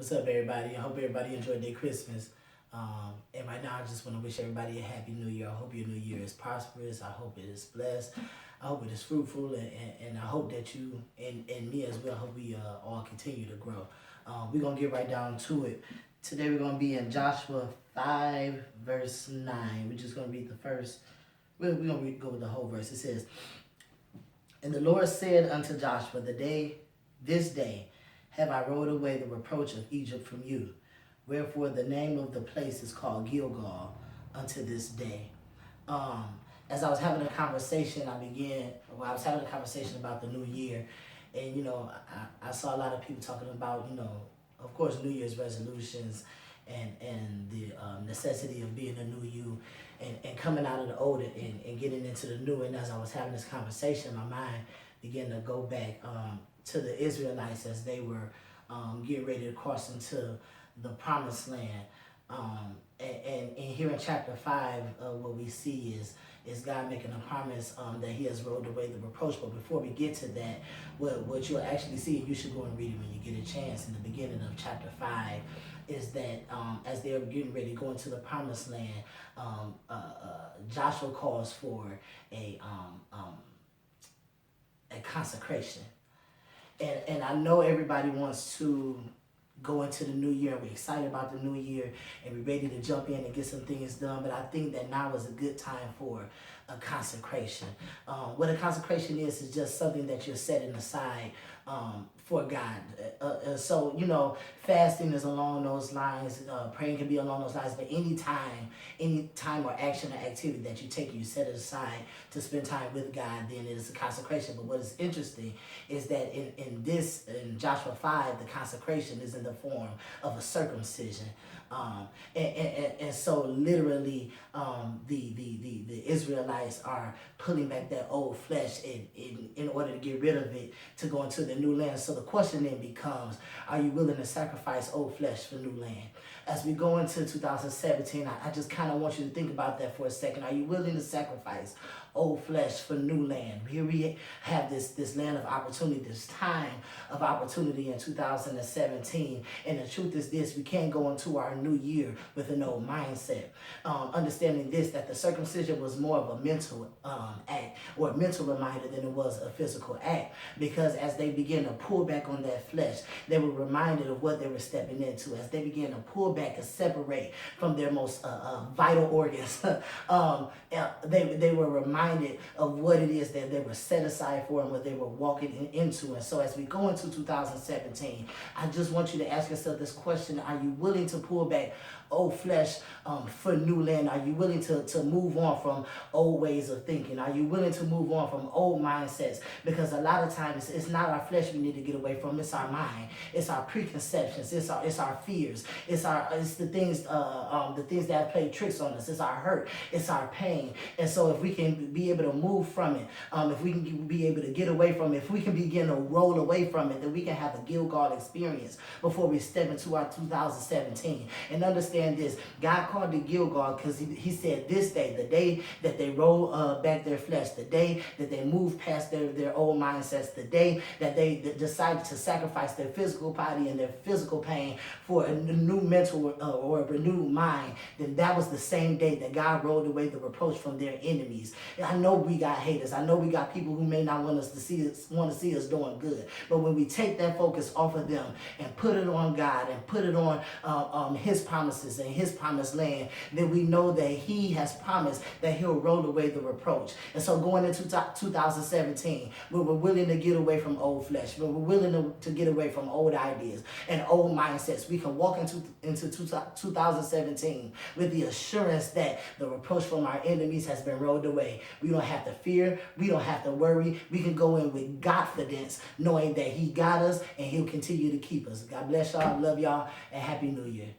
What's up, everybody? I hope everybody enjoyed their Christmas. And right now, I just want to wish everybody a happy new year. I hope your new year is prosperous. I hope it is blessed. I hope it is fruitful. And I hope that you and me as well, I hope we all continue to grow. We're going to get right down to it. Today, we're going to be in Joshua 5, verse 9. We're just going to read the first. We're going to go with the whole verse. It says, "And the Lord said unto Joshua, this day, have I rolled away the reproach of Egypt from you. Wherefore the name of the place is called Gilgal unto this day." As I was having a conversation, I was having a conversation about the new year. And, I saw a lot of people talking about, of course, New Year's resolutions and the necessity of being a new you and coming out of the old and getting into the new. And as I was having this conversation, my mind began to go back to the Israelites as they were getting ready to cross into the promised land. And here in chapter 5, what we see is God making a promise that he has rolled away the reproach. But before we get to that, what you'll actually see, and you should go and read it when you get a chance, in the beginning of chapter 5, is that as they're getting ready to go into the promised land, Joshua calls for a consecration. And I know everybody wants to go into the new year. We're excited about the new year and we're ready to jump in and get some things done. But I think that now is a good time for a consecration. What a consecration is just something that you're setting aside for God. So, fasting is along those lines. Praying can be along those lines. But any time or action or activity that you take, you set it aside to spend time with God, then it is a consecration. But what is interesting is that in Joshua 5, the consecration is in the form of a circumcision. And so literally the Israelites are pulling back that old flesh in order to get rid of it to go into the new land. So the question then becomes, are you willing to sacrifice old flesh for new land? As we go into 2017, I just kind of want you to think about that for a second. Are you willing to sacrifice old flesh for new land? Here we have this land of opportunity, this time of opportunity in 2017. And the truth is this: we can't go into our new year with an old mindset. Understanding this, that the circumcision was more of a mental act or a mental reminder than it was a physical act. Because as they began to pull back on that flesh, they were reminded of what they were stepping into. As they began to pull back and separate from their most vital organs, they were reminded of what it is that they were set aside for and what they were walking into. And so as we go into 2017, I just want you to ask yourself this question: are you willing to pull back old flesh for new land? Are you willing to move on from old ways of thinking? Are you willing to move on from old mindsets? Because a lot of times it's not our flesh we need to get away from, it's our mind, it's our preconceptions, it's our fears, it's the things that have played tricks on us, it's our hurt, it's our pain. And so if we can be able to move from it, if we can be able to get away from it, if we can begin to roll away from it, then we can have a Gilgal experience before we step into our 2017. And understand this: God called it Gilgal because he said this day, the day that they roll back their flesh, the day that they move past their old mindsets, the day that they decided to sacrifice their physical body and their physical pain for a new mental or a renewed mind, then that was the same day that God rolled away the reproach from their enemies. And I know we got haters. I know we got people who may not want to see us doing good. But when we take that focus off of them and put it on God and put it on his promises and his promised land, then we know that he has promised that he'll roll away the reproach. And so going into 2017, we were willing to get away from old flesh, we were willing to get away from old ideas and old mindsets, we can walk into 2017 with the assurance that the reproach from our enemies has been rolled away. We don't have to fear, we don't have to worry. We can go in with confidence, knowing that he got us and he'll continue to keep us. God bless y'all, love y'all, and Happy New Year.